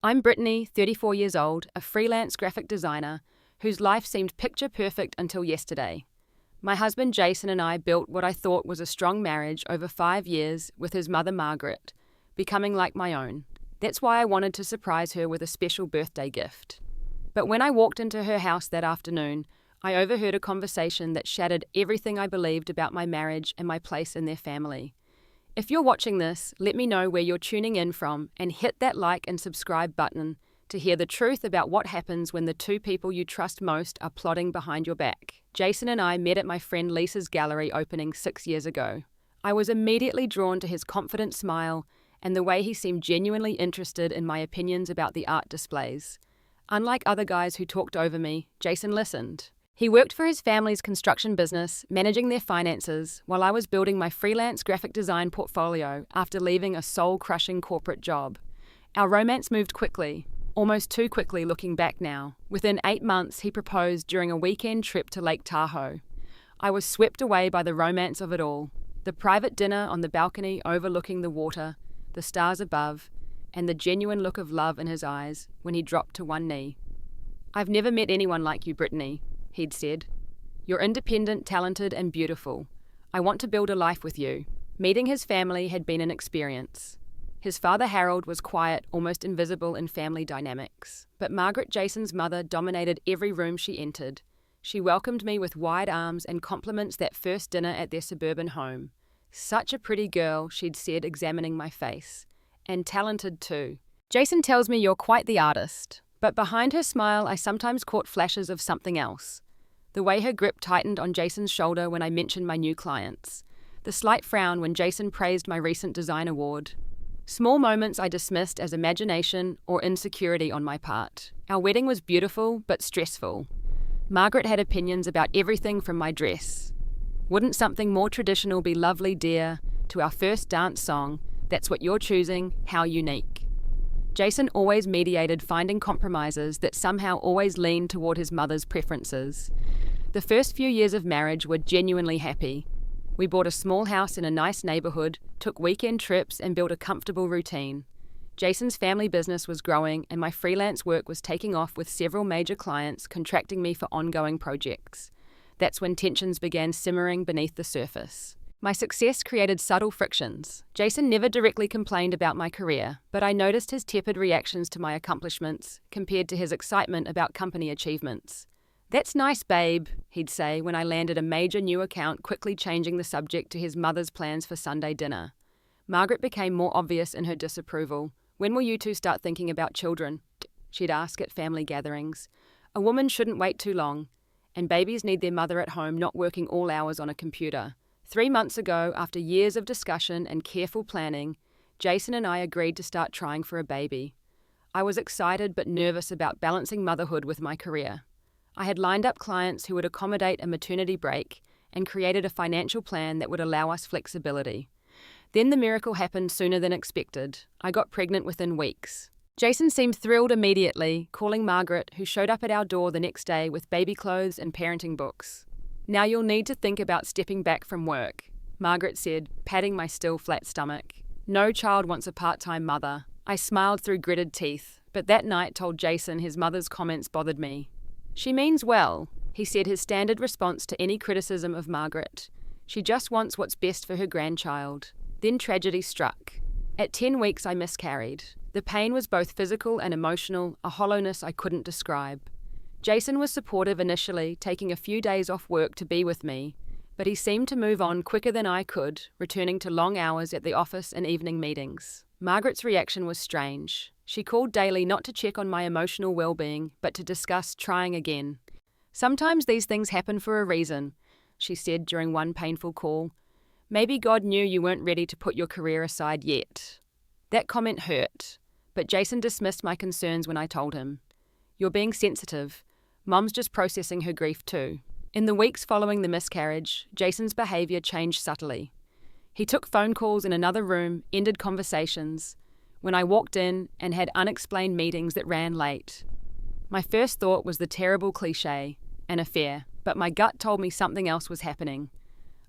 I'm Brittany, 34 years old, a freelance graphic designer whose life seemed picture perfect until yesterday. My husband Jason and I built what I thought was a strong marriage over 5 years with his mother Margaret, becoming like my own. That's why I wanted to surprise her with a special birthday gift. But when I walked into her house that afternoon, I overheard a conversation that shattered everything I believed about my marriage and my place in their family. If you're watching this, let me know where you're tuning in from and hit that like and subscribe button to hear the truth about what happens when the two people you trust most are plotting behind your back. Jason and I met at my friend Lisa's gallery opening 6 years ago. I was immediately drawn to his confident smile and the way he seemed genuinely interested in my opinions about the art displays. Unlike other guys who talked over me, Jason listened. He worked for his family's construction business, managing their finances, while I was building my freelance graphic design portfolio after leaving a soul-crushing corporate job. Our romance moved quickly, almost too quickly looking back now. Within 8 months, he proposed during a weekend trip to Lake Tahoe. I was swept away by the romance of it all. The private dinner on the balcony overlooking the water, the stars above, and the genuine look of love in his eyes when he dropped to one knee. "I've never met anyone like you, Brittany," he'd said. "You're independent, talented, and beautiful. I want to build a life with you." Meeting his family had been an experience. His father Harold was quiet, almost invisible in family dynamics. But Margaret, Jason's mother, dominated every room she entered. She welcomed me with wide arms and compliments that first dinner at their suburban home. "Such a pretty girl," she'd said, examining my face. "And talented too. Jason tells me you're quite the artist." But behind her smile, I sometimes caught flashes of something else. The way her grip tightened on Jason's shoulder when I mentioned my new clients. The slight frown when Jason praised my recent design award. Small moments I dismissed as imagination or insecurity on my part. Our wedding was beautiful but stressful. Margaret had opinions about everything from my dress. "Wouldn't something more traditional be lovely, dear?" to our first dance song, "That's what you're choosing, how unique." Jason always mediated, finding compromises that somehow always leaned toward his mother's preferences. The first few years of marriage were genuinely happy. We bought a small house in a nice neighborhood, took weekend trips, and built a comfortable routine. Jason's family business was growing, and my freelance work was taking off with several major clients contracting me for ongoing projects. That's when tensions began simmering beneath the surface. My success created subtle frictions. Jason never directly complained about my career, but I noticed his tepid reactions to my accomplishments compared to his excitement about company achievements. "That's nice, babe," he'd say when I landed a major new account, quickly changing the subject to his mother's plans for Sunday dinner. Margaret became more obvious in her disapproval. "When will you two start thinking about children?" she'd ask at family gatherings. "A woman shouldn't wait too long, and babies need their mother at home, not working all hours on a computer." 3 months ago, after years of discussion and careful planning, Jason and I agreed to start trying for a baby. I was excited but nervous about balancing motherhood with my career. I had lined up clients who would accommodate a maternity break and created a financial plan that would allow us flexibility. Then the miracle happened sooner than expected. I got pregnant within weeks. Jason seemed thrilled immediately, calling Margaret, who showed up at our door the next day with baby clothes and parenting books. "Now you'll need to think about stepping back from work," Margaret said, patting my still flat stomach. "No child wants a part-time mother." I smiled through gritted teeth, but that night told Jason his mother's comments bothered me. "She means well," he said, his standard response to any criticism of Margaret. "She just wants what's best for her grandchild." Then tragedy struck. At 10 weeks I miscarried. The pain was both physical and emotional, a hollowness I couldn't describe. Jason was supportive initially, taking a few days off work to be with me, but he seemed to move on quicker than I could, returning to long hours at the office and evening meetings. Margaret's reaction was strange. She called daily not to check on my emotional well-being, but to discuss trying again. "Sometimes these things happen for a reason," she said during one painful call. "Maybe God knew you weren't ready to put your career aside yet." That comment hurt, but Jason dismissed my concerns when I told him. "You're being sensitive. Mom's just processing her grief too." In the weeks following the miscarriage, Jason's behavior changed subtly. He took phone calls in another room, ended conversations, when I walked in, and had unexplained meetings that ran late. My first thought was the terrible cliché, an affair, but my gut told me something else was happening.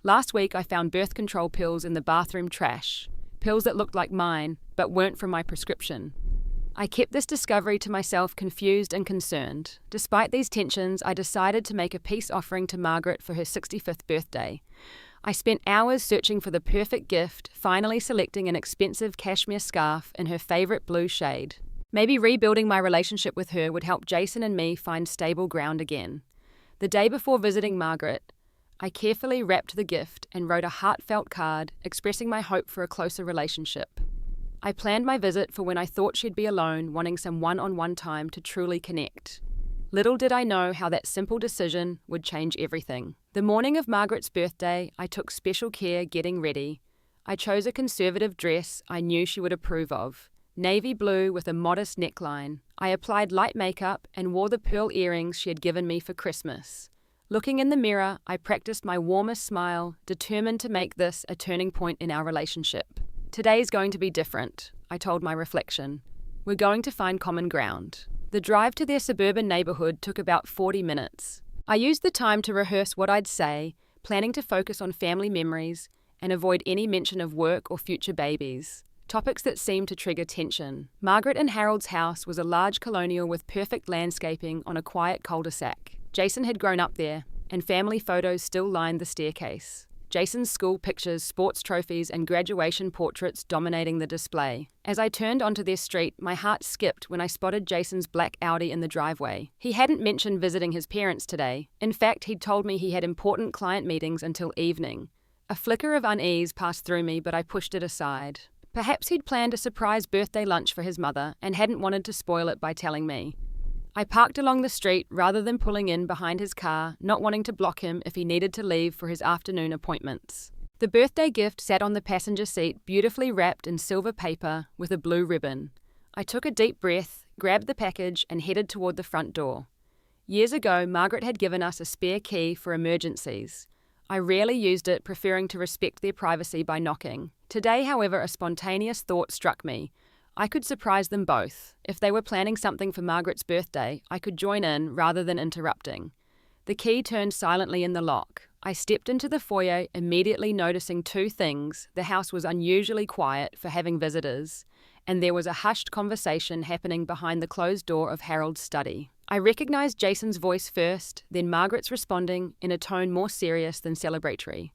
Last week I found birth control pills in the bathroom trash, pills that looked like mine, but weren't from my prescription. I kept this discovery to myself, confused and concerned. Despite these tensions, I decided to make a peace offering to Margaret for her 65th birthday. I spent hours searching for the perfect gift, finally selecting an expensive cashmere scarf in her favourite blue shade. Maybe rebuilding my relationship with her would help Jason and me find stable ground again. The day before visiting Margaret, I carefully wrapped the gift and wrote a heartfelt card expressing my hope for a closer relationship. I planned my visit for when I thought she'd be alone, wanting some one-on-one time to truly connect. Little did I know how that simple decision would change everything. The morning of Margaret's birthday, I took special care getting ready. I chose a conservative dress I knew she would approve of, navy blue with a modest neckline. I applied light makeup and wore the pearl earrings she had given me for Christmas. Looking in the mirror, I practiced my warmest smile, determined to make this a turning point in our relationship. Today's going to be different, I told my reflection. We're going to find common ground. The drive to their suburban neighbourhood took about 40 minutes. I used the time to rehearse what I'd say, planning to focus on family memories and avoid any mention of work or future babies, topics that seemed to trigger tension. Margaret and Harold's house was a large colonial with perfect landscaping on a quiet cul-de-sac. Jason had grown up there, and family photos still lined the staircase. Jason's school pictures, sports trophies, and graduation portraits dominating the display. As I turned onto their street, my heart skipped when I spotted Jason's black Audi in the driveway. He hadn't mentioned visiting his parents today. In fact, he'd told me he had important client meetings until evening. A flicker of unease passed through me, but I pushed it aside. Perhaps he'd planned a surprise birthday lunch for his mother and hadn't wanted to spoil it by telling me. I parked along the street rather than pulling in behind his car, not wanting to block him if he needed to leave for his afternoon appointments. The birthday gift sat on the passenger seat, beautifully wrapped in silver paper with a blue ribbon. I took a deep breath, grabbed the package, and headed toward the front door. Years ago, Margaret had given us a spare key for emergencies. I rarely used it, preferring to respect their privacy by knocking. Today, however, a spontaneous thought struck me. I could surprise them both. If they were planning something for Margaret's birthday, I could join in rather than interrupting. The key turned silently in the lock. I stepped into the foyer, immediately noticing two things. The house was unusually quiet for having visitors, and there was a hushed conversation happening behind the closed door of Harold's study. I recognized Jason's voice first, then Margaret's responding in a tone more serious than celebratory.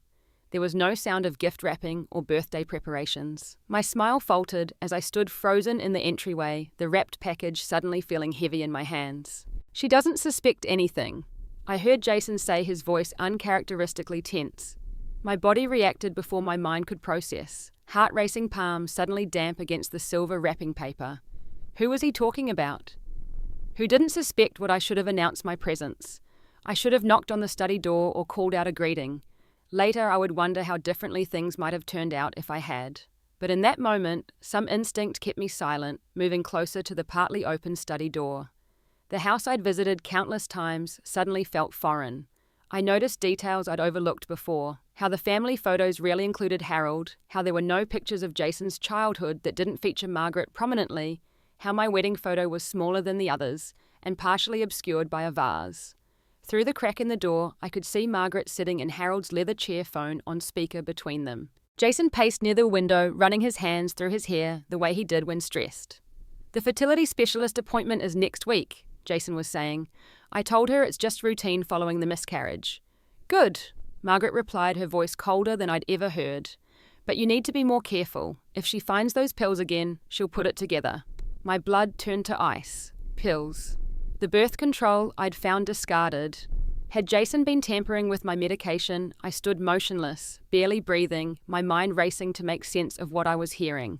There was no sound of gift wrapping or birthday preparations. My smile faltered as I stood frozen in the entryway, the wrapped package suddenly feeling heavy in my hands. She doesn't suspect anything. I heard Jason say, his voice uncharacteristically tense. My body reacted before my mind could process. Heart-racing palms suddenly damp against the silver wrapping paper. Who was he talking about? Who didn't suspect what I should have announced my presence? I should have knocked on the study door or called out a greeting. Later, I would wonder how differently things might have turned out if I had. But in that moment, some instinct kept me silent, moving closer to the partly open study door. The house I'd visited countless times suddenly felt foreign. I noticed details I'd overlooked before, how the family photos rarely included Harold, how there were no pictures of Jason's childhood that didn't feature Margaret prominently, how my wedding photo was smaller than the others and partially obscured by a vase. Through the crack in the door, I could see Margaret sitting in Harold's leather chair, phone on speaker between them. Jason paced near the window, running his hands through his hair the way he did when stressed. "The fertility specialist appointment is next week," Jason was saying. "I told her it's just routine following the miscarriage." "Good," Margaret replied, her voice colder than I'd ever heard. "But you need to be more careful. If she finds those pills again, she'll put it together." My blood turned to ice. Pills. The birth control I'd found discarded. Had Jason been tampering with my medication? I stood motionless, barely breathing, my mind racing to make sense of what I was hearing.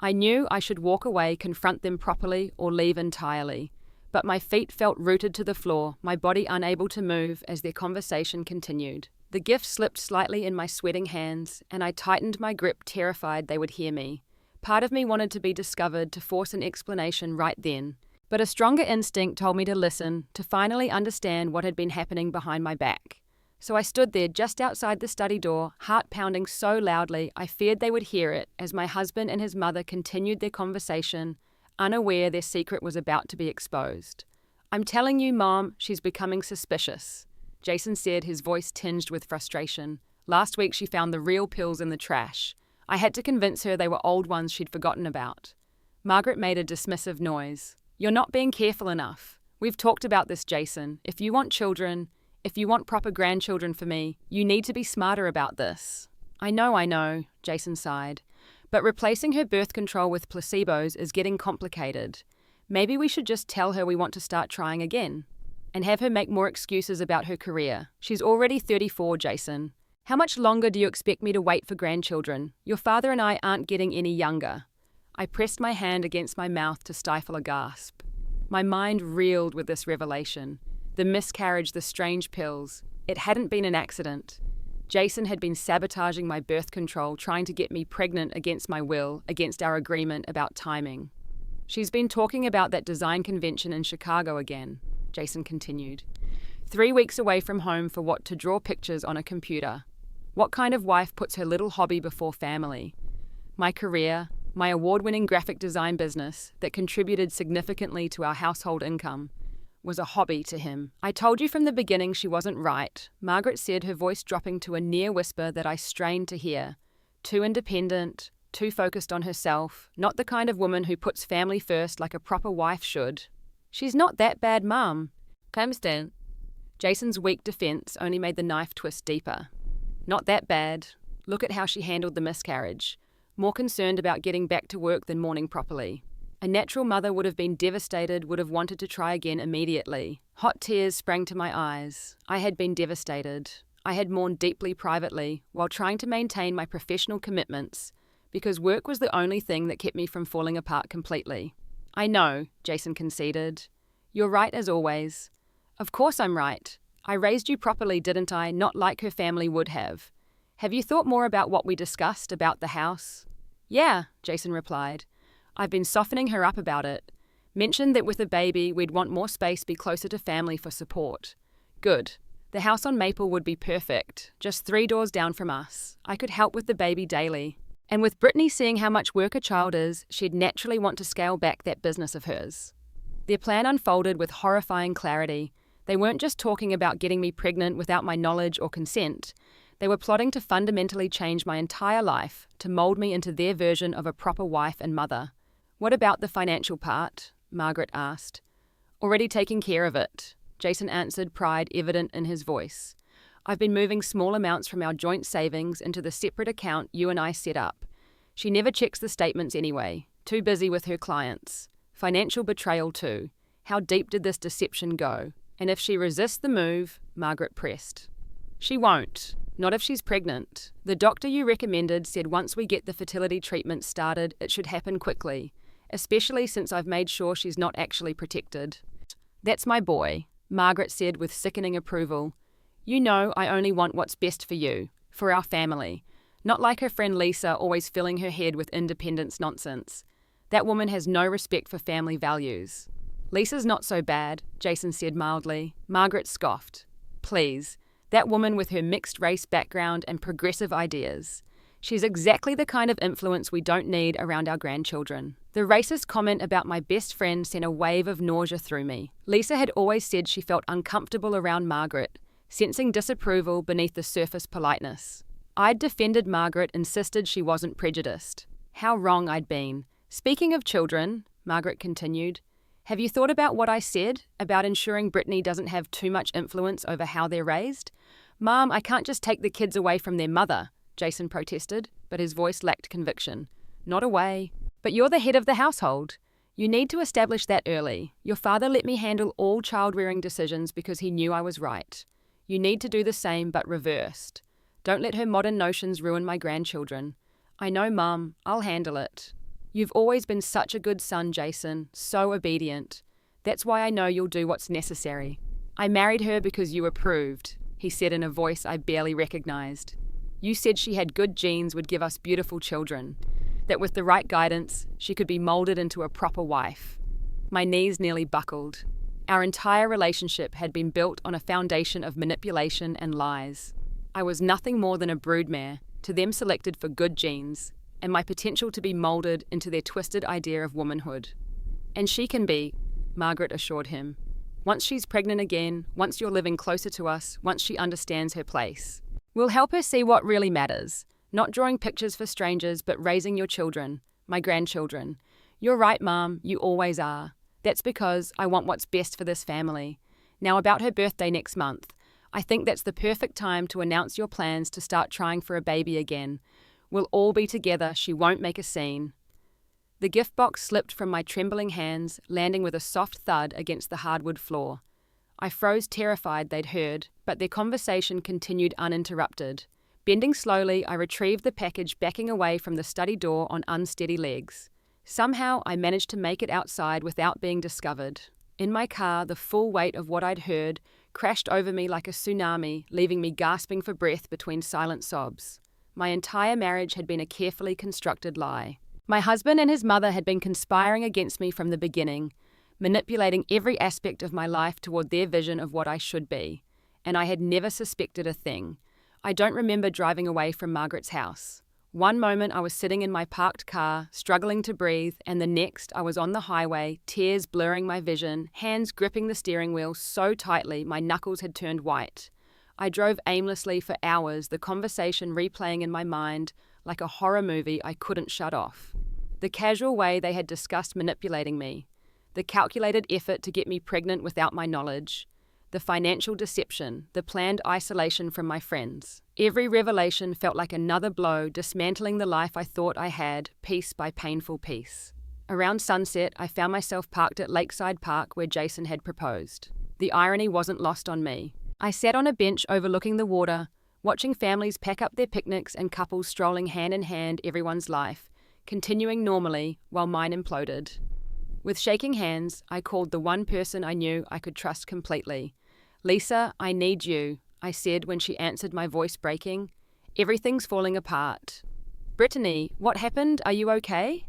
I knew I should walk away, confront them properly, or leave entirely. But my feet felt rooted to the floor, my body unable to move as their conversation continued. The gift slipped slightly in my sweating hands, and I tightened my grip, terrified they would hear me. Part of me wanted to be discovered, to force an explanation right then. But a stronger instinct told me to listen, to finally understand what had been happening behind my back. So I stood there just outside the study door, heart pounding so loudly I feared they would hear it as my husband and his mother continued their conversation, unaware their secret was about to be exposed. "I'm telling you, Mom, she's becoming suspicious," Jason said, his voice tinged with frustration. "Last week she found the real pills in the trash. I had to convince her they were old ones she'd forgotten about." Margaret made a dismissive noise. You're not being careful enough. We've talked about this, Jason. If you want children, if you want proper grandchildren for me, you need to be smarter about this. I know, Jason sighed. But replacing her birth control with placebos is getting complicated. Maybe we should just tell her we want to start trying again. And have her make more excuses about her career. She's already 34, Jason. How much longer do you expect me to wait for grandchildren? Your father and I aren't getting any younger. I pressed my hand against my mouth to stifle a gasp. My mind reeled with this revelation. The miscarriage, the strange pills. It hadn't been an accident. Jason had been sabotaging my birth control, trying to get me pregnant against my will, against our agreement about timing. She's been talking about that design convention in Chicago again, Jason continued. 3 weeks away from home for what, to draw pictures on a computer. What kind of wife puts her little hobby before family? My career, my award-winning graphic design business that contributed significantly to our household income, was a hobby to him. I told you from the beginning she wasn't right, Margaret said, her voice dropping to a near whisper that I strained to hear. Too independent, too focused on herself, not the kind of woman who puts family first like a proper wife should. She's not that bad, Mum. Understand. Jason's weak defense only made the knife twist deeper. Not that bad. Look at how she handled the miscarriage. More concerned about getting back to work than mourning properly. A natural mother would have been devastated, would have wanted to try again immediately. Hot tears sprang to my eyes. I had been devastated. I had mourned deeply privately, while trying to maintain my professional commitments, because work was the only thing that kept me from falling apart completely. I know, Jason conceded. You're right as always. Of course I'm right. I raised you properly, didn't I? Not like her family would have. Have you thought more about what we discussed about the house? Yeah, Jason replied. I've been softening her up about it. Mentioned that with a baby, we'd want more space, be closer to family for support. Good. The house on Maple would be perfect, just 3 doors down from us. I could help with the baby daily. And with Brittany seeing how much work a child is, she'd naturally want to scale back that business of hers. Their plan unfolded with horrifying clarity. They weren't just talking about getting me pregnant without my knowledge or consent. They were plotting to fundamentally change my entire life, to mold me into their version of a proper wife and mother. What about the financial part? Margaret asked. Already taking care of it, Jason answered, pride evident in his voice. I've been moving small amounts from our joint savings into the separate account you and I set up. She never checks the statements anyway, too busy with her clients. Financial betrayal too. How deep did this deception go? And if she resists the move, Margaret pressed. She won't. Not if she's pregnant. The doctor you recommended said once we get the fertility treatment started, it should happen quickly, especially since I've made sure she's not actually protected. That's my boy, Margaret said with sickening approval. You know I only want what's best for you, for our family. Not like her friend Lisa always filling her head with independence nonsense. That woman has no respect for family values. Lisa's not so bad, Jason said mildly. Margaret scoffed. Please. That woman with her mixed-race background and progressive ideas. She's exactly the kind of influence we don't need around our grandchildren. The racist comment about my best friend sent a wave of nausea through me. Lisa had always said she felt uncomfortable around Margaret, sensing disapproval beneath the surface politeness. I'd defended Margaret, insisted she wasn't prejudiced. How wrong I'd been. Speaking of children, Margaret continued, have you thought about what I said about ensuring Brittany doesn't have too much influence over how they're raised? Mom, I can't just take the kids away from their mother, Jason protested, but his voice lacked conviction. Not away. But you're the head of the household. You need to establish that early. Your father let me handle all child-rearing decisions because he knew I was right. You need to do the same, but reversed. Don't let her modern notions ruin my grandchildren. I know, Mum. I'll handle it. You've always been such a good son, Jason, so obedient. That's why I know you'll do what's necessary. I married her because you approved, he said in a voice I barely recognized. You said she had good genes, would give us beautiful children, that with the right guidance, she could be molded into a proper wife. My knees nearly buckled. Our entire relationship had been built on a foundation of manipulation and lies. I was nothing more than a broodmare, to them selected for good genes, and my potential to be molded into their twisted idea of womanhood. And she can be, Margaret assured him. Once she's pregnant again, once you're living closer to us, once she understands her place. We'll help her see what really matters, not drawing pictures for strangers, but raising your children, my grandchildren. "You're right, Mom, you always are. That's because I want what's best for this family. Now about her birthday next month. I think that's the perfect time to announce your plans to start trying for a baby again. We'll all be together, she won't make a scene." The gift box slipped from my trembling hands, landing with a soft thud against the hardwood floor. I froze, terrified they'd heard, but their conversation continued uninterrupted. Bending slowly, I retrieved the package, backing away from the study door on unsteady legs. Somehow, I managed to make it outside without being discovered. In my car, the full weight of what I'd heard crashed over me like a tsunami, leaving me gasping for breath between silent sobs. My entire marriage had been a carefully constructed lie. My husband and his mother had been conspiring against me from the beginning, manipulating every aspect of my life toward their vision of what I should be, and I had never suspected a thing. I don't remember driving away from Margaret's house. One moment I was sitting in my parked car, struggling to breathe, and the next I was on the highway, tears blurring my vision, hands gripping the steering wheel so tightly my knuckles had turned white. I drove aimlessly for hours, the conversation replaying in my mind like a horror movie I couldn't shut off. The casual way they had discussed manipulating me, the calculated effort to get me pregnant without my knowledge, the financial deception, the planned isolation from my friends. Every revelation felt like another blow, dismantling the life I thought I had, piece by painful piece. Around sunset, I found myself parked at Lakeside Park where Jason had proposed. The irony wasn't lost on me. I sat on a bench overlooking the water, watching families pack up their picnics and couples strolling hand in hand everyone's life, continuing normally while mine imploded. With shaking hands, I called the one person I knew I could trust completely. "Lisa, I need you," I said when she answered, my voice breaking. "Everything's falling apart." "Brittany, what happened? Are you okay?"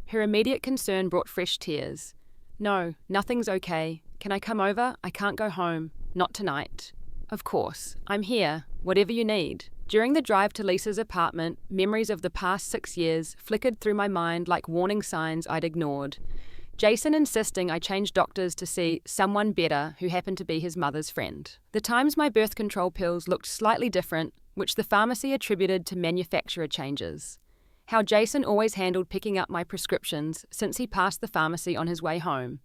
Her immediate concern brought fresh tears. "No, nothing's okay. Can I come over? I can't go home. Not tonight." "Of course. I'm here. Whatever you need." During the drive to Lisa's apartment, memories of the past 6 years flickered through my mind like warning signs I'd ignored. Jason insisting I change doctors to see someone better who happened to be his mother's friend. The times my birth control pills looked slightly different, which the pharmacy attributed to manufacturer changes. How Jason always handled picking up my prescriptions since he passed the pharmacy on his way home.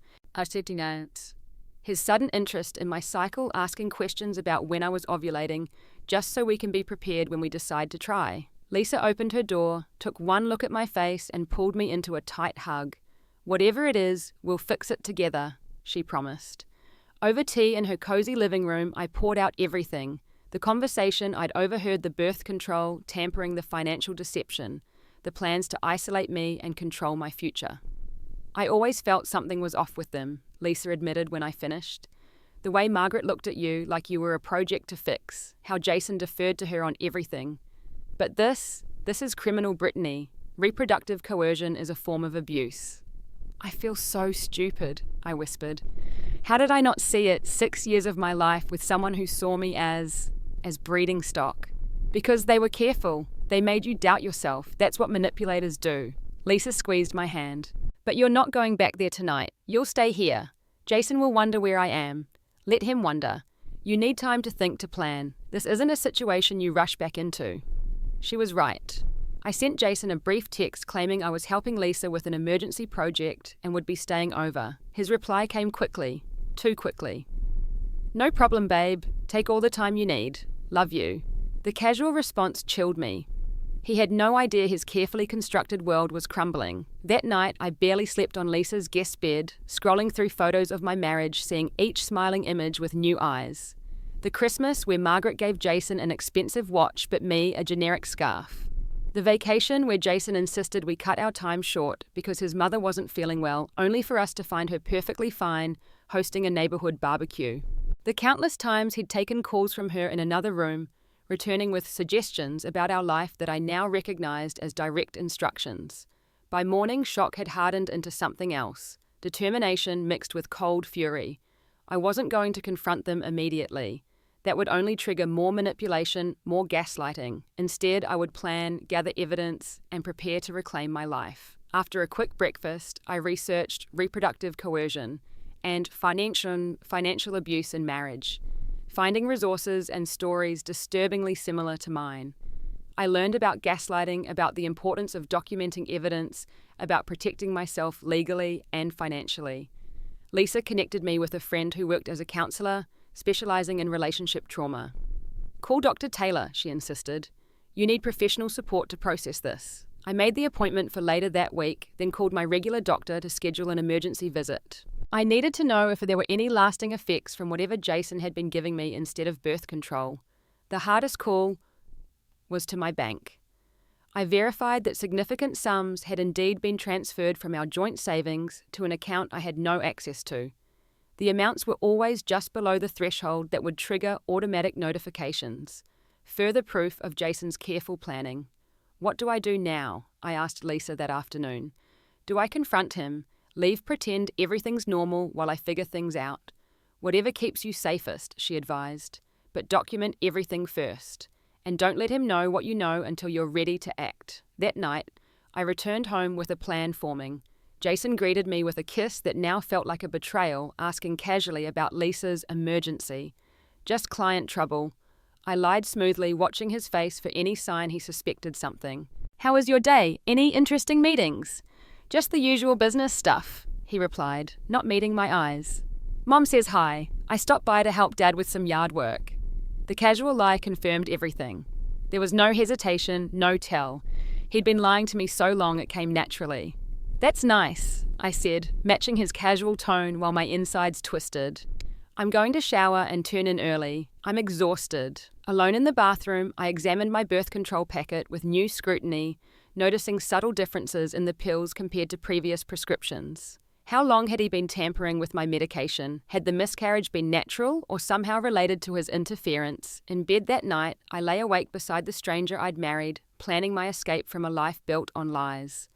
His sudden interest in my cycle, asking questions about when I was ovulating, just so we can be prepared when we decide to try. Lisa opened her door, took one look at my face, and pulled me into a tight hug. "Whatever it is, we'll fix it together," she promised. Over tea in her cozy living room, I poured out everything. The conversation I'd overheard, the birth control, tampering, the financial deception, the plans to isolate me and control my future. "I always felt something was off with them," Lisa admitted when I finished. "The way Margaret looked at you like you were a project to fix, how Jason deferred to her on everything. But this is criminal, Brittany. Reproductive coercion is a form of abuse." "I feel so stupid," I whispered. "How did I not see it 6 years of my life with someone who saw me as breeding stock?" "Because they were careful. They made you doubt yourself. That's what manipulators do." Lisa squeezed my hand. "But you're not going back there tonight. You'll stay here. Jason will wonder where I am. Let him wonder. You need time to think, to plan. This isn't a situation you rush back into." She was right. I sent Jason a brief text claiming I was helping Lisa with an emergency project and would be staying over. His reply came quickly. Too quickly. "No problem, babe. Take all the time you need. Love you." The casual response chilled me. He had no idea his carefully constructed world was crumbling. That night, I barely slept on Lisa's guest bed, scrolling through photos of my marriage, seeing each smiling image with new eyes. The Christmas where Margaret gave Jason an expensive watch but me a generic scarf. The vacation where Jason insisted we cut our time short because his mother wasn't feeling well, only for us to find her perfectly fine, hosting a neighborhood barbecue. The countless times he'd taken calls from her in another room, returning with suggestions about our life that I now recognized as direct instructions. By morning, shock had hardened into something else, determination mixed with cold fury. I wasn't going to confront them immediately. That would only trigger more manipulation, more gaslighting. Instead, I would plan, gather evidence, and prepare to reclaim my life. After a quick breakfast, I researched reproductive coercion and financial abuse in marriage, finding resources and stories disturbingly similar to mine. I learned about gaslighting, about the importance of documenting evidence, about protecting myself legally and financially. Lisa connected me with a friend who worked as a counselor, specializing in relationship trauma. "Call Dr. Taylor," she insisted. "You need professional support to process this." I made the appointment for later that week, then called my regular doctor to schedule an emergency visit. I needed to know if there were any lasting effects from whatever Jason had been giving me instead of birth control. The hardest call was to my bank. I verified that significant sums had indeed been transferred from our joint savings to an account I had no access to. The amounts were always just below the threshold that would trigger automatic notifications. Further proof of Jason's careful planning. "What do I do now?" I asked Lisa that afternoon. "Do I confront him, leave pretend everything's normal while I figure things out? Whatever keeps you safest," she advised, "but document everything first. And don't let him know what you know until you're ready to act." That night, I returned home with a plan forming. Jason greeted me with a kiss that now felt like a betrayal, asking casually about Lisa's emergency. "Just client trouble." I lied smoothly, watching his face for any sign he suspected something. "How was your day? Any interesting meetings?" "Just the usual business stuff," he replied, not meeting my eyes. "Mom says hi. I stopped by to help Dad with some yard work." The casual lie confirmed everything. There was no hesitation, no tell. He'd been lying to me so long it came naturally. "That's nice," I said, matching his casual tone while my insides twisted. "I'm going to shower and turn in early. I'm exhausted." Alone in the bathroom, I examined my birth control packet with new scrutiny, noticing subtle differences in the pills compared to previous prescriptions. How long had he been tampering with my medication? Had the miscarriage been natural or somehow related to his interference? In bed that night, I lay awake beside the stranger I'd married, planning my escape from a life built on lies.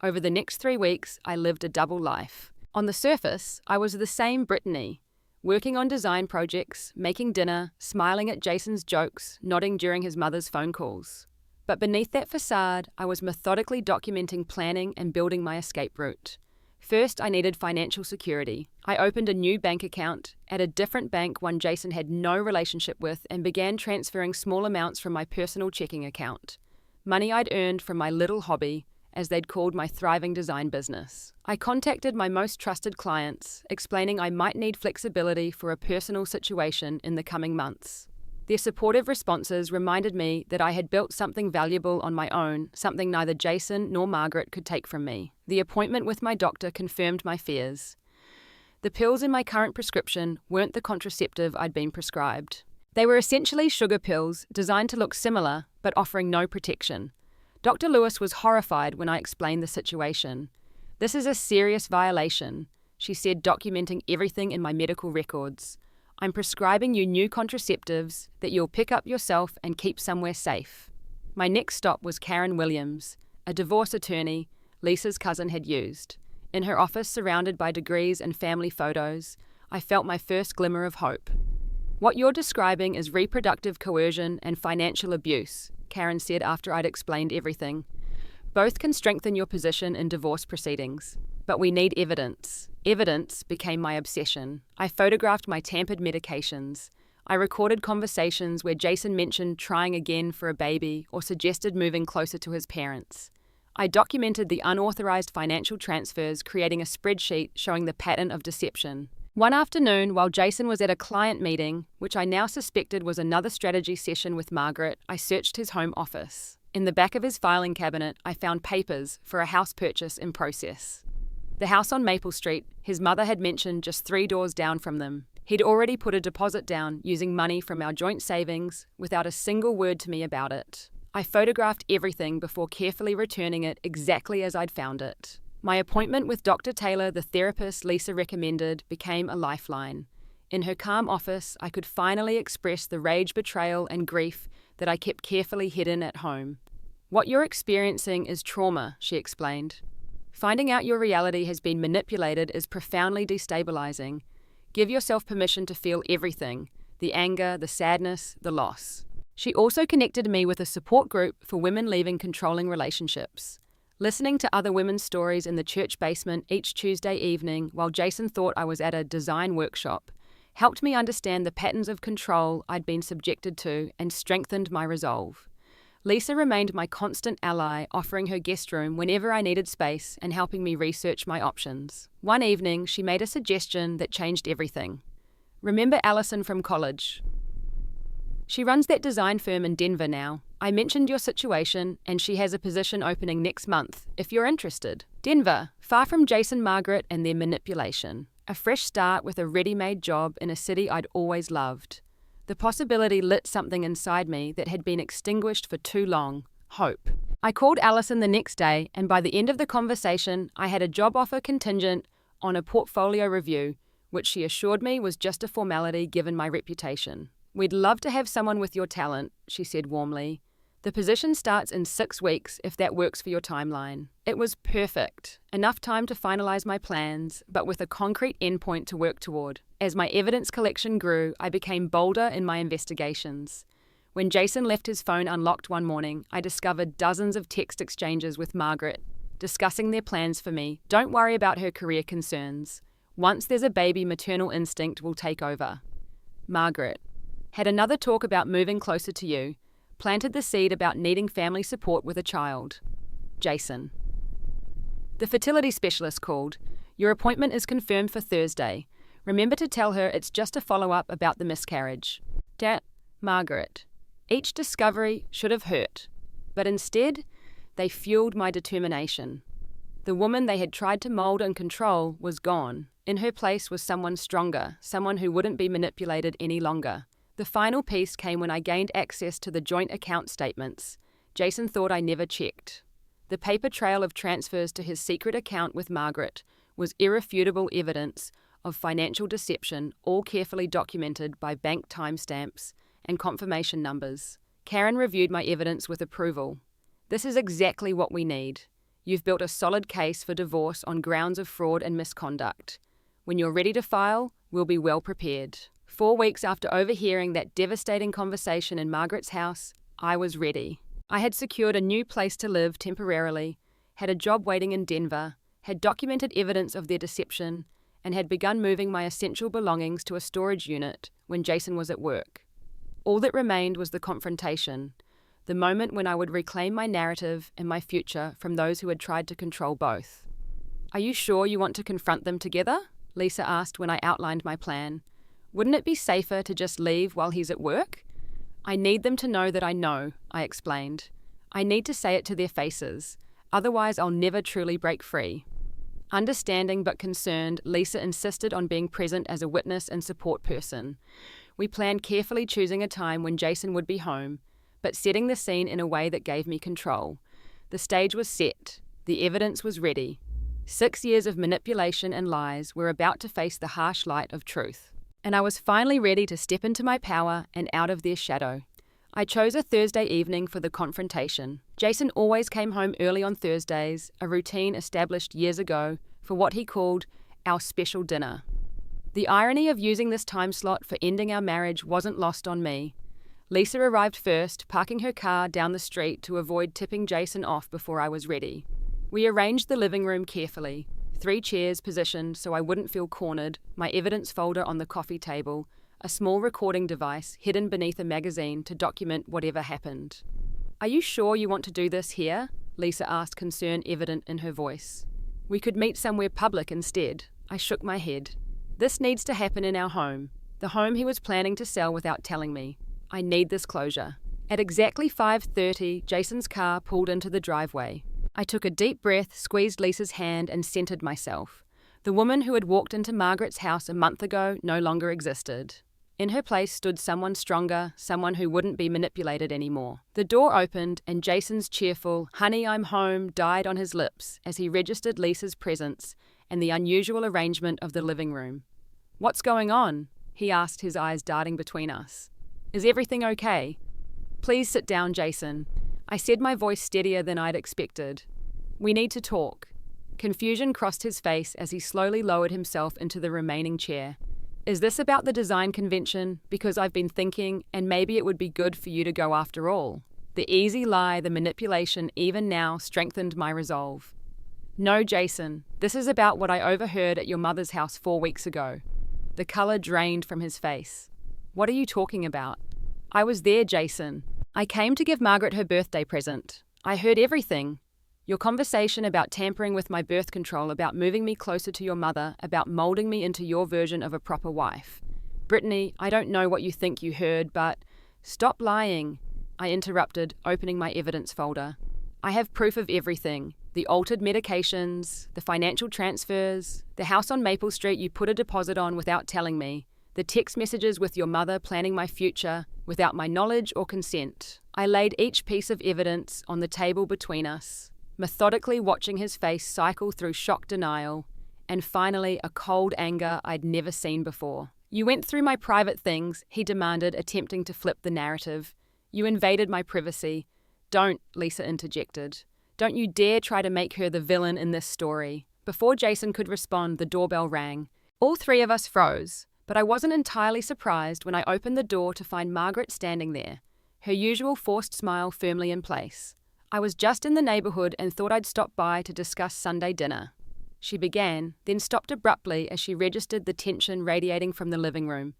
Over the next 3 weeks, I lived a double life. On the surface, I was the same Brittany, working on design projects, making dinner, smiling at Jason's jokes, nodding during his mother's phone calls. But beneath that facade, I was methodically documenting planning and building my escape route. First, I needed financial security. I opened a new bank account at a different bank, one Jason had no relationship with, and began transferring small amounts from my personal checking account. Money I'd earned from my little hobby, as they'd called my thriving design business. I contacted my most trusted clients, explaining I might need flexibility for a personal situation in the coming months. Their supportive responses reminded me that I had built something valuable on my own, something neither Jason nor Margaret could take from me. The appointment with my doctor confirmed my fears. The pills in my current prescription weren't the contraceptive I'd been prescribed. They were essentially sugar pills designed to look similar, but offering no protection. Dr. Lewis was horrified when I explained the situation. "This is a serious violation," she said, documenting everything in my medical records. "I'm prescribing you new contraceptives that you'll pick up yourself and keep somewhere safe." My next stop was Karen Williams, a divorce attorney Lisa's cousin had used. In her office, surrounded by degrees and family photos, I felt my first glimmer of hope. "What you're describing is reproductive coercion and financial abuse," Karen said after I'd explained everything. "Both can strengthen your position in divorce proceedings. But we need evidence." Evidence became my obsession. I photographed my tampered medications. I recorded conversations where Jason mentioned trying again for a baby or suggested moving closer to his parents. I documented the unauthorized financial transfers, creating a spreadsheet showing the pattern of deception. One afternoon, while Jason was at a client meeting, which I now suspected was another strategy session with Margaret, I searched his home office. In the back of his filing cabinet, I found papers for a house purchase in process. The house on Maple Street, his mother had mentioned just 3 doors down from them. He'd already put a deposit down using money from our joint savings without a single word to me about it. I photographed everything before carefully returning it exactly as I'd found it. My appointment with Dr. Taylor, the therapist Lisa recommended, became a lifeline. In her calm office, I could finally express the rage, betrayal, and grief that I kept carefully hidden at home. "What you're experiencing is trauma," she explained. "Finding out your reality has been manipulated is profoundly destabilizing. Give yourself permission to feel everything: the anger, the sadness, the loss." She also connected me with a support group for women leaving controlling relationships. Listening to other women's stories in the church basement each Tuesday evening while Jason thought I was at a design workshop helped me understand the patterns of control I'd been subjected to and strengthened my resolve. Lisa remained my constant ally, offering her guest room whenever I needed space and helping me research my options. One evening, she made a suggestion that changed everything. Remember Allison from college? She runs that design firm in Denver now. I mentioned your situation, and she has a position opening next month, if you're interested. Denver, far from Jason, Margaret, and their manipulation. A fresh start with a ready-made job in a city I'd always loved. The possibility lit something inside me that had been extinguished for too long. Hope. I called Allison the next day, and by the end of the conversation, I had a job offer contingent on a portfolio review, which she assured me was just a formality given my reputation. We'd love to have someone with your talent, she said warmly. The position starts in 6 weeks if that works for your timeline. It was perfect. Enough time to finalize my plans, but with a concrete endpoint to work toward. As my evidence collection grew, I became bolder in my investigations. When Jason left his phone unlocked one morning, I discovered dozens of text exchanges with Margaret, discussing their plans for me. Don't worry about her career concerns. Once there's a baby, maternal instinct will take over. Margaret. Had another talk about moving closer to you. Planted the seed about needing family support with a child. Jason. The fertility specialist called. Your appointment is confirmed for Thursday. Remember to tell her it's just a follow-up about the miscarriage. Margaret. Each discovery should have hurt, but instead, they fueled my determination. The woman they had tried to mold and control was gone. In her place was someone stronger, someone who wouldn't be manipulated any longer. The final piece came when I gained access to the joint account statements. Jason thought I never checked. The paper trail of transfers to his secret account with Margaret was irrefutable evidence of financial deception, all carefully documented by bank timestamps and confirmation numbers. Karen reviewed my evidence with approval. This is exactly what we need. You've built a solid case for divorce on grounds of fraud and misconduct. When you're ready to file, we'll be well prepared. 4 weeks after overhearing that devastating conversation in Margaret's house, I was ready. I had secured a new place to live temporarily, had a job waiting in Denver, had documented evidence of their deception, and had begun moving my essential belongings to a storage unit when Jason was at work. All that remained was the confrontation, the moment when I would reclaim my narrative and my future from those who had tried to control both. Are you sure you want to confront them together? Lisa asked when I outlined my plan. Wouldn't it be safer to just leave while he's at work? I need them to know that I know, I explained. I need to say it to their faces, otherwise I'll never truly break free. Understanding but concerned, Lisa insisted on being present as a witness and support person. We planned carefully, choosing a time when Jason would be home, but setting the scene in a way that gave me control. The stage was set. The evidence was ready. 6 years of manipulation and lies were about to face the harsh light of truth. And I was finally ready to step into my power and out of their shadow. I chose a Thursday evening for the confrontation. Jason always came home early on Thursdays, a routine established years ago for what he called our special dinner. The irony of using this time slot for ending our marriage wasn't lost on me. Lisa arrived first, parking her car down the street to avoid tipping Jason off before I was ready. We arranged the living room carefully. 3 chairs positioned so I wouldn't feel cornered, my evidence folder on the coffee table, a small recording device hidden beneath a magazine to document whatever happened. Are you sure you want to do this here? Lisa asked, concern evident in her voice. We could meet somewhere public instead. I shook my head. This needs to happen in our home, the home he was planning to sell without telling me. I need this closure. At exactly 5:30, Jason's car pulled into the driveway. I took a deep breath, squeezed Lisa's hand, and centered myself. The woman who had walked into Margaret's house a month ago no longer existed. In her place stood someone stronger, someone who wouldn't be manipulated anymore. The door opened, and Jason's cheerful, "Honey, I'm home," died on his lips as he registered Lisa's presence and the unusual arrangement of the living room. "What's going on?" he asked, his eyes darting between us. "Is everything okay?" "Please sit down, Jason." I said, my voice steadier than I'd expected. "We need to talk." Confusion crossed his face as he slowly lowered himself into the remaining chair. "Is this about the design convention? Because I've been thinking, and maybe it would be good for you to go after all." The easy lie, the manipulation, even now, strengthened my resolve. "No, Jason, this is about what I overheard at your mother's house 4 weeks ago." The color drained from his face. "What are you talking about?" "I was there, Jason. I came to give Margaret her birthday present. I heard everything. Your conversation about tampering with my birth control, about moving me closer to your mother, about molding me into your version of a proper wife. Brittany, I don't know what you think you heard, but stop lying, I interrupted, opening my evidence folder. I have proof of everything. The altered medications, the financial transfers, the house on Maple Street you put a deposit on without telling me, the text messages with your mother planning my future without my knowledge or consent. I laid each piece of evidence on the table between us, methodically watching his face cycle through shock denial, and finally a cold anger I'd never seen before. You went through my private things, he demanded, attempting to flip the narrative. You invaded my privacy. Don't, Lisa interjected. Don't you dare try to make her the villain in this story. Before Jason could respond, the doorbell rang. All three of us froze, but I wasn't entirely surprised when I opened the door to find Margaret standing there, her usual forced smile firmly in place. I was just in the neighborhood and thought I'd stop by to discuss Sunday dinner. She began, then stopped abruptly as she registered the tension radiating from the living room.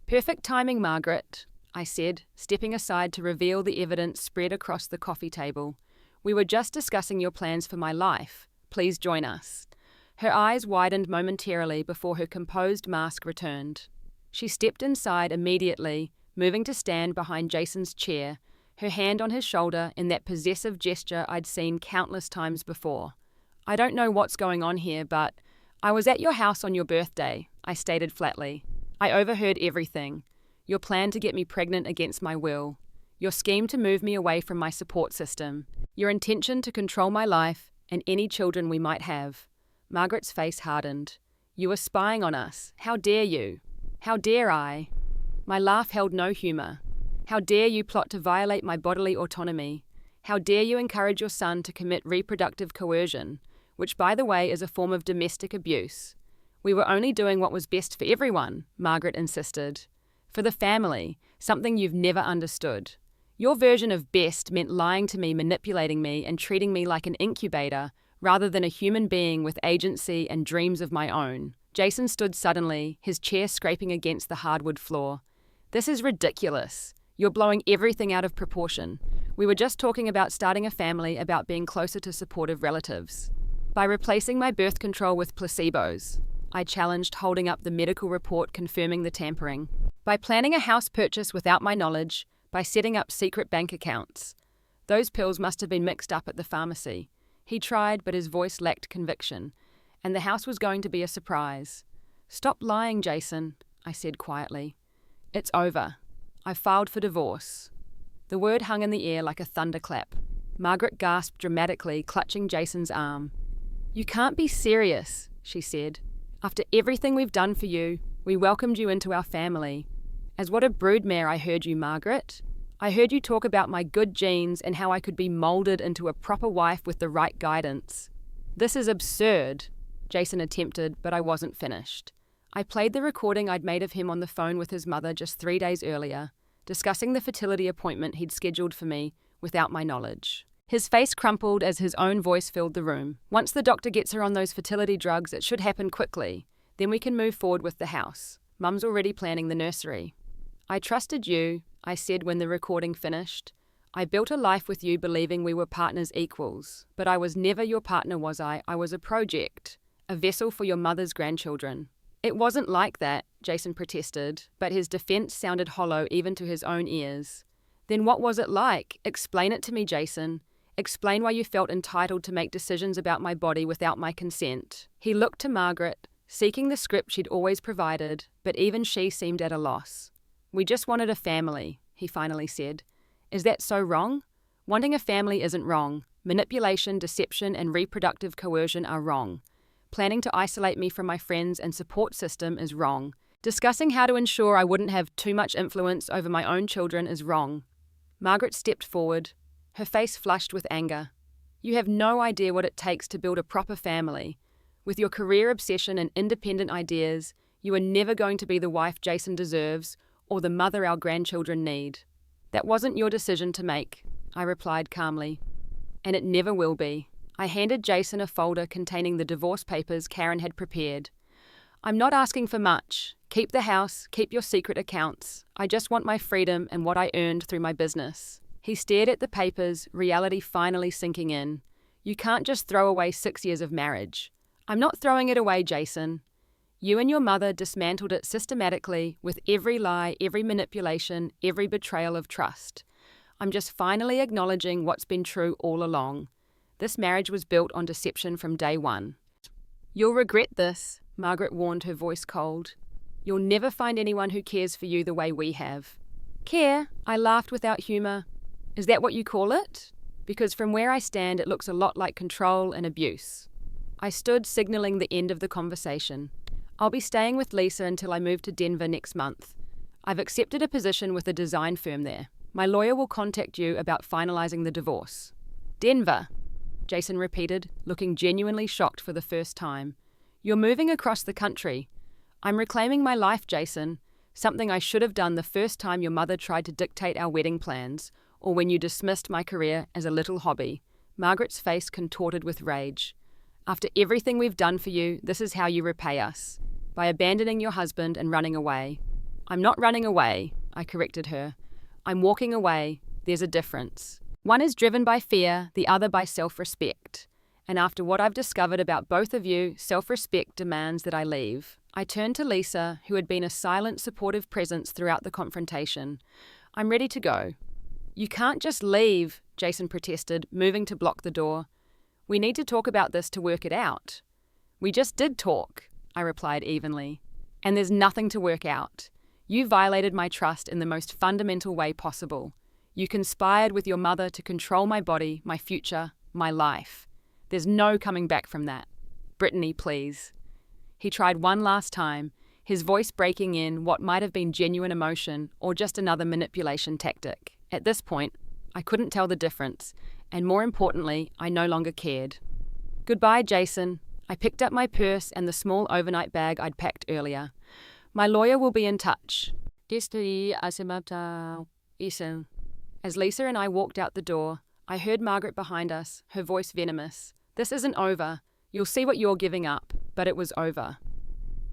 Perfect timing, Margaret, I said, stepping aside to reveal the evidence spread across the coffee table. We were just discussing your plans for my life. Please join us. Her eyes widened momentarily before her composed mask returned. She stepped inside immediately, moving to stand behind Jason's chair, her hand on his shoulder in that possessive gesture I'd seen countless times before. I don't know what's going on here, but I was at your house on your birthday, I stated flatly. I overheard everything. Your plan to get me pregnant against my will. Your scheme to move me away from my support system. Your intention to control my life and any children we might have. Margaret's face hardened. You were spying on us. How dare you? How dare I? My laugh held no humor. How dare you plot to violate my bodily autonomy? How dare you encourage your son to commit reproductive coercion, which, by the way, is a form of domestic abuse. We were only doing what was best for everyone, Margaret insisted. For the family, something you've never understood. Your version of best meant lying to me, manipulating me, and treating me like an incubator, rather than a human being with agency and dreams of my own. Jason stood suddenly, his chair scraping against the hardwood floor. This is ridiculous. You're blowing everything out of proportion. We were just talking about starting a family, about being closer to supportive relatives. By replacing my birth control with placebos, I challenged, holding up the medical report confirming the tampering. By planning a house purchase without my knowledge, by setting up secret bank accounts. Those pills must have been mixed up at the pharmacy. He tried, but his voice lacked conviction, and the house was going to be a surprise. Stop lying, Jason, I said quietly. It's over. I filed for divorce. The word hung in the air like a thunderclap. Margaret gasped dramatically, clutching Jason's arm. You can't be serious, she said. After everything we've done for you, we welcomed you into our family. As what a broodmare I heard you, Margaret. I heard you talk about my good genes and how I could be molded into a proper wife with the right guidance. This is absurd, Jason attempted, but I wasn't finished. I played the recording I'd made of him on the phone with his mother just 3 days earlier, discussing the fertility appointment he'd scheduled for me without my knowledge. His face crumpled as his own voice filled the room. Once the doctor gets her on those fertility drugs, it should happen quickly. Then we can move forward with the house. Mum's already planning the nursery. I trusted you, I said when the recording finished. I built a life with you believing we were partners equals. But I was never your partner, was I? I was a project, a vessel for your mother's grandchildren. It wasn't like that, Jason protested, but his defense sounded hollow even to his own ears. Then what was it like? Explain it to me, Jason. Explain why you felt entitled to make decisions about my body without my consent. He looked to Margaret, seeking the script she'd always provided, but even she seemed at a loss. We just wanted a family, he finally said. Is that so wrong? Wanting a family isn't wrong. Manipulation, deception, and reproductive coercion are wrong. Planning to isolate me from my friends and support system is wrong. Discussing how to ensure I wouldn't have too much influence over my own children is wrong. Margaret stepped forward, her face flushed with anger. You have no idea what it takes to build a proper family. With your career obsession and independent ideas, you are never going to be the wife Jason deserves or the mother our grandchildren need. That wasn't your decision to make, I replied calmly. And it never will be. I handed Jason a folder containing the divorce papers Karen had prepared. I'm not asking for much. Keep the house, keep your secret accounts. I just want my freedom and what I earned through my business. He stared at the papers, reality finally sinking in. You can't just throw away 6 years of marriage. I'm not throwing it away, Jason. You and your mother dismantled it systematically with every lie, every manipulation, every betrayal of trust. I'm just finally acknowledging what's been true all along. This marriage was built on deception from day one. You'll regret this, Margaret warned, her voice cold. You'll never find anyone who cares for you the way we have. Care? I laughed without humour. Is that what you call it? Because from where I stand, it looks a lot like control and abuse. I stood, signalling the end of the conversation. I'll be staying with Lisa until I move to Denver next month. I've accepted a position with a design firm there. My lawyer will contact you about finalising the divorce. Denver, Jason repeated, looking genuinely shocked for the first time. You're moving across the country. I'm reclaiming my life, Jason, something I should have done the first time your mother tried to dictate our wedding plans, or when you dismissed my career as a little hobby. Margaret's face contorted with rage. After everything we've done for you, this is how you repay us. By abandoning your husband and running away. I'm not running away, I corrected her. I'm walking away. There's a difference. One is driven by fear, the other by self-respect. And after what I've discovered about both of you, self-respect demands that I leave. I turned to Lisa, who had been a silent, supportive presence throughout the confrontation. I'm ready to go. You can't just leave, Jason protested, moving to block the door. We need to talk about this to work it out. We just did talk, I replied evenly. And there's nothing to work out. You violated my trust in the most fundamental way possible. You conspired with your mother to control my body, my future, my life. There's no coming back from that. Brittany, please. He tried one last time, his voice breaking in what might have been genuine emotion or just another manipulation tactic. At this point, I couldn't tell the difference, and more importantly, I no longer cared. Goodbye, Jason. I picked up my purse and the small overnight bag I'd packed earlier. My lawyer will be in touch. As Lisa and I walked out the door, I heard Margaret behind us, her voice venomous. This isn't over. You'll see what you're giving up, but it was over.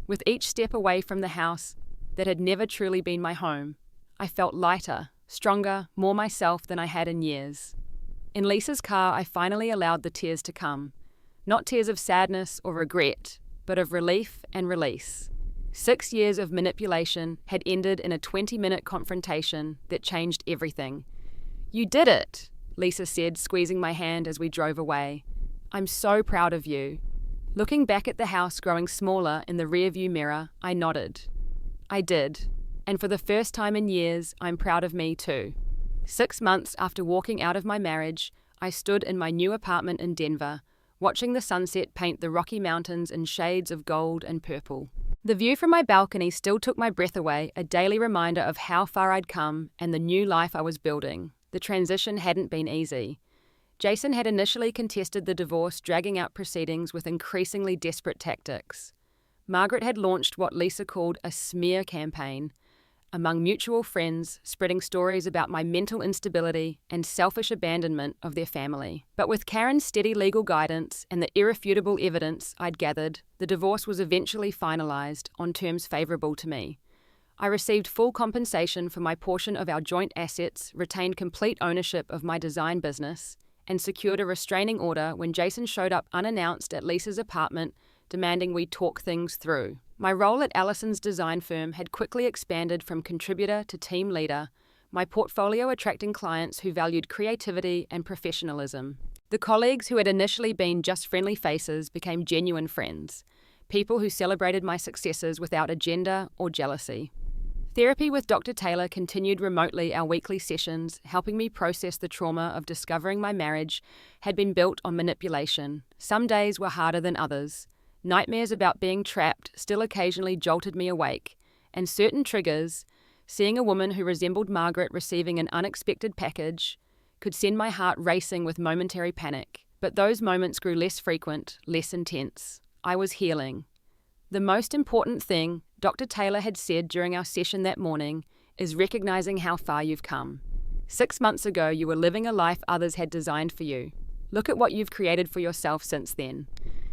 With each step away from the house that had never truly been my home, I felt lighter, stronger, more myself than I had in years. In Lisa's car, I finally allowed the tears to come. Not tears of sadness or regret, but of relief and release. 6 years of manipulation had ended in a 20-minute confrontation that changed everything. You did it, Lisa said, squeezing my hand as we drove away. I'm so proud of you. Looking back at the house growing smaller in the rearview mirror, I nodded. I did. And for the first time in years, I'm proud of me too. 6 months after walking out of my marriage, I stood in my new apartment in Denver, watching the sunset paint the Rocky Mountains in shades of gold and purple. The view from my balcony still took my breath away, a daily reminder of how far I'd come and the new life I was building. The transition hadn't been easy. Jason had initially contested the divorce, dragging out proceedings with increasingly desperate tactics. Margaret had launched what Lisa called a smear campaign among mutual friends, spreading stories about my mental instability and selfish abandonment of their family. But with Karen's steady legal guidance and the irrefutable evidence I'd gathered, the divorce was eventually finalised on terms favourable to me. I received full compensation for my portion of our joint assets, retained complete ownership of my design business, and secured a restraining order when Jason showed up unannounced at Lisa's apartment, demanding we talk things through. My role at Allison's design firm had quickly expanded from contributor to team leader, my portfolio attracting clients who valued creativity and professionalism. The colleagues who had initially been just friendly faces became genuine friends, people who celebrated my successes without agenda or jealousy. Therapy with Dr. Taylor continued remotely. Our weekly sessions, helping me process the trauma of discovering my marriage, had been built on manipulation. Some days were harder than others. Nightmares about being trapped still occasionally jolted me awake, and certain triggers, seeing a woman who resembled Margaret receiving an unexpected package, could send my heart racing with momentary panic. But those moments grew less frequent, less intense. I was healing. The most important thing Dr. Taylor had said during our session that morning is recognizing how far you've come. 6 months ago, you were living a life others had designed for you. Look at what you've created for yourself since then.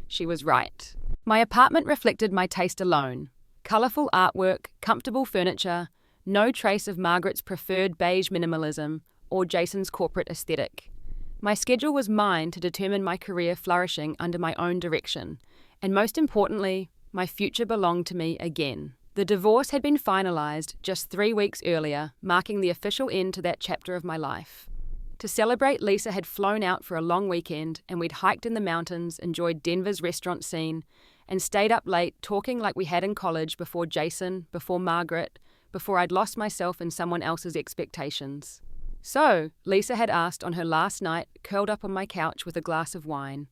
She was right. My apartment reflected my taste alone. Colourful artwork, comfortable furniture, no trace of Margaret's preferred beige minimalism, or Jason's corporate aesthetic. My schedule was mine to determine my career flourishing under my own direction, and most importantly, my future belonged to me again. The divorce had been finalized just 3 weeks earlier, marking the official end to that chapter of my life. To celebrate, Lisa had flown out for a long weekend, and we'd hiked in the mountains, enjoyed Denver's restaurant scene, and stayed up late talking like we had in college before Jason, before Margaret, before I'd lost myself in someone else's expectations. So, Lisa had asked on her last night, curled up on my couch with a glass of wine,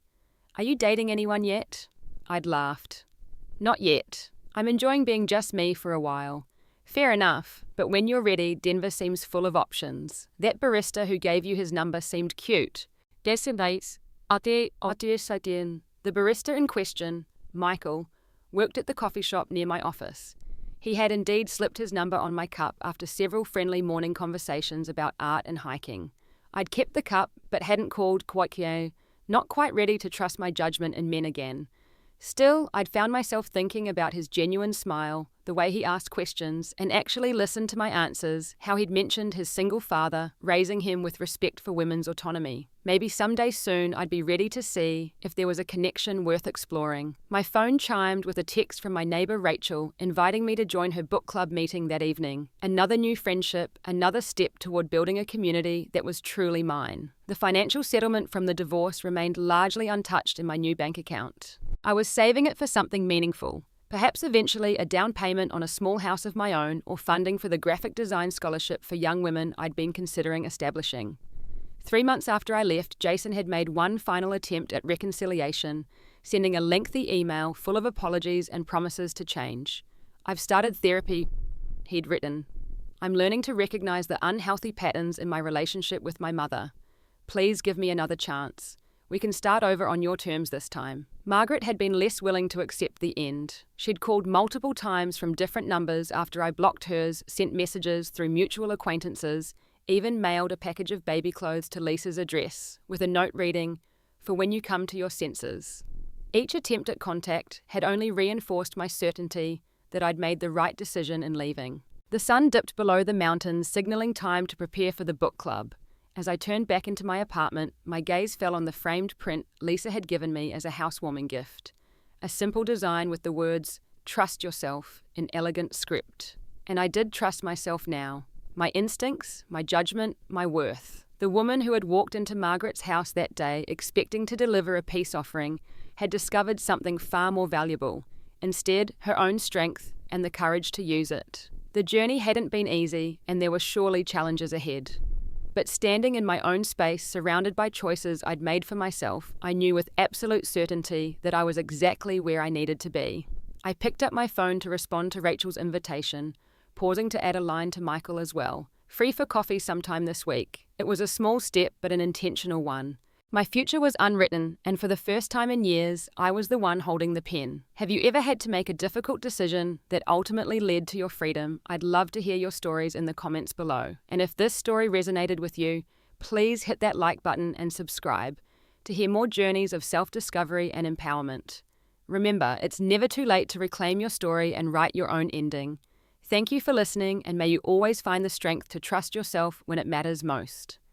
"Are you dating anyone yet?" I'd laughed. "Not yet. I'm enjoying being just me for a while." Fair enough, but when you're ready, Denver seems full of options. That barista who gave you his number seemed cute. The barista in question, Michael, worked at the coffee shop near my office. He had indeed slipped his number on my cup after several friendly morning conversations about art and hiking. I'd kept the cup, but hadn't called Kwoikye, not quite ready to trust my judgment in men again. Still, I'd found myself thinking about his genuine smile, the way he asked questions, and actually listened to my answers, how he'd mentioned his single father, raising him with respect for women's autonomy. Maybe someday soon I'd be ready to see if there was a connection worth exploring. My phone chimed with a text from my neighbour Rachel, inviting me to join her book club meeting that evening. Another new friendship, another step toward building a community that was truly mine. The financial settlement from the divorce remained largely untouched in my new bank account. I was saving it for something meaningful. Perhaps eventually a down payment on a small house of my own or funding for the graphic design scholarship for young women I'd been considering establishing. 3 months after I left, Jason had made one final attempt at reconciliation, sending a lengthy email full of apologies and promises to change. "I've started therapy," he'd written. "I'm learning to recognize the unhealthy patterns in my relationship with my mother. Please give me another chance. We can start over on your terms this time." Margaret had been less willing to accept the end. She'd called multiple times from different numbers after I blocked hers, sent messages through mutual acquaintances, even mailed a package of baby clothes to Lisa's address, with a note reading, "For when you come to your senses." Each attempt at contact had only reinforced my certainty that I'd made the right decision in leaving. The sun dipped below the mountains, signaling time to prepare for the book club. As I turned back into my apartment, my gaze fell on the framed print Lisa had given me as a housewarming gift. A simple design with the words, "Trust yourself," in elegant script. And I did trust myself now. My instincts, my judgment, my worth. The woman who had walked into Margaret's house that day, expecting to deliver a peace offering, had discovered something far more valuable. Instead, her own strength and the courage to use it. The journey hadn't been easy, and there were surely challenges ahead. But standing in my own space, surrounded by choices I'd made for myself, I knew with absolute certainty that I was exactly where I needed to be. I picked up my phone to respond to Rachel's invitation, pausing to add a line to Michael as well. "Free for coffee sometime this week." It was a small step, but an intentional one. My future was unwritten, and for the first time in years, I was the one holding the pen. Have you ever had to make a difficult decision that ultimately led to your freedom? I'd love to hear your stories in the comments below. And if this story resonated with you, please hit that like button and subscribe to hear more journeys of self-discovery and empowerment. Remember, it's never too late to reclaim your story and write your own ending. Thank you for listening, and may you always find the strength to trust yourself when it matters most.